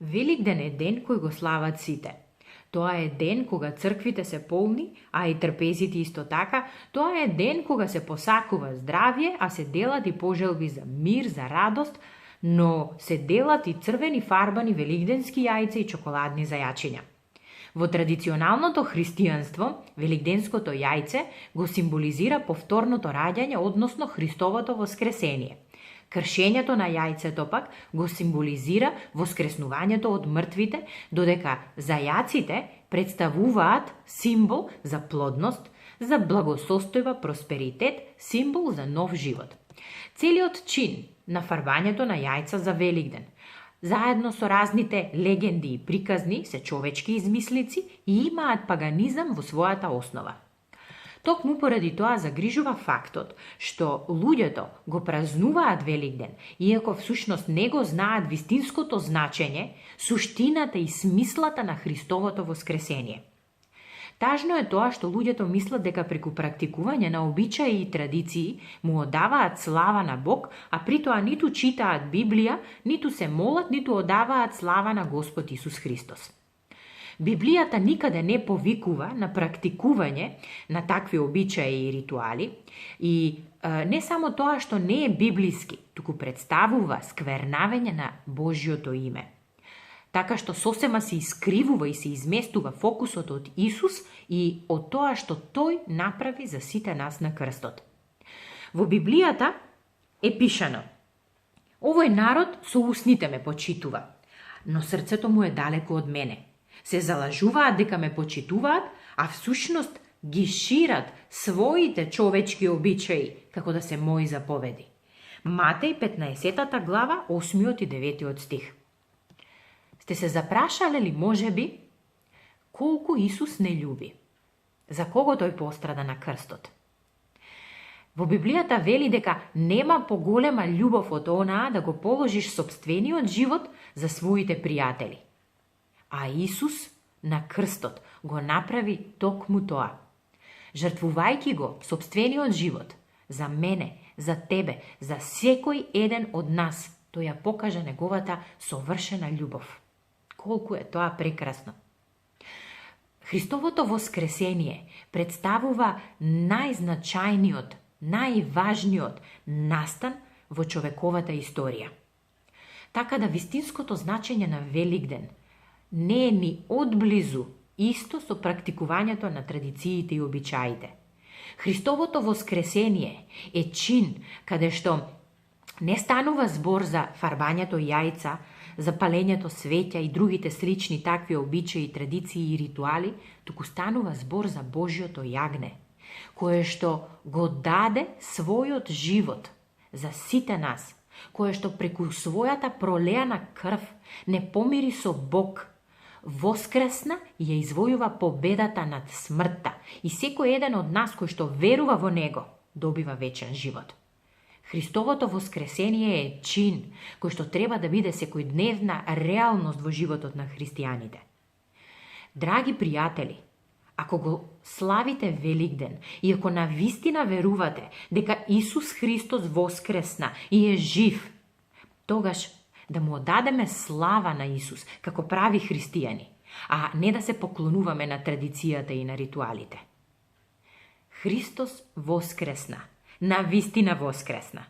Великден е ден кој го слават сите. Тоа е ден кога црквите се полни, а и трпезите исто така. Тоа е ден кога се посакува здравје, а се делат и пожелби за мир, за радост, но се делат и црвени фарбани великденски јајца и чоколадни зајачиња. Во традиционалното христијанство, великденското јајце го символизира повторното раѓање, односно Христовото воскресение. Кршењето на јајцето пак го символизира воскреснувањето од мртвите, додека зајаците представуваат символ за плодност, за благосостојба, просперитет, символ за нов живот. Целиот чин на фарбањето на јајца за Великден, заедно со разните легенди и приказни, се човечки измислици и имаат паганизам во својата основа. Токму поради тоа загрижува фактот што луѓето го празнуваат Великден, иако всушност не го знаат вистинското значење, суштината и смислата на Христовото воскресение. Тажно е тоа што луѓето мислат дека преку практикување на обичаи и традиции му одаваат слава на Бог, а при тоа ниту читаат Библија, ниту се молат, ниту одаваат слава на Господ Исус Христос. Библијата никаде не повикува на практикување на такви обичаи и ритуали и не само тоа што не е библиски, туку представува сквернавење на Божјото име. Така што сосема се искривува и се изместува фокусот од Исус и од тоа што Тој направи за сите нас на крстот. Во Библијата е пишано: овој народ со устните ме почитува, но срцето му е далеку од мене. Се залажуваат дека ме почитуваат, а всушност ги шират своите човечки обичаи, како да се мои заповеди. Матеј 15 глава, 8 и 9 стих. Сте се запрашале ли можеби колку Исус не љуби? За кого тој пострада на крстот? Во Библијата вели дека нема поголема љубов од онаа да го положиш сопствениот живот за своите пријатели. А Исус на крстот го направи токму тоа. Жртвувајќи го сопствениот живот за мене, за тебе, за секој еден од нас, тој ја покажа неговата совршена љубов. Колку е тоа прекрасно. Христовото воскресение представува најзначајниот, најважниот настан во човековата историја. Така да вистинското значење на Великден не е ни одблизу исто со практикувањето на традициите и обичаите. Христовото воскресение е чин каде што не станува збор за фарбањето јајца, за палењето свеќа и другите слични такви обичаи, традиции и ритуали, туку станува збор за Божјото јагне, кое што го даде својот живот за сите нас, кое што преку својата пролеана крв не помири со Бог, воскресна и ја извојува победата над смртта и секој еден од нас кој што верува во него добива вечен живот. Христовото воскресение е чин кој што треба да биде секојдневна реалност во животот на христијаните. Драги пријатели, ако го славите Великден и ако навистина верувате дека Исус Христос воскресна и е жив, тогаш да му одадеме слава на Исус како прави христијани, а не да се поклонуваме на традицијата и на ритуалите. Христос воскресна, навистина воскресна.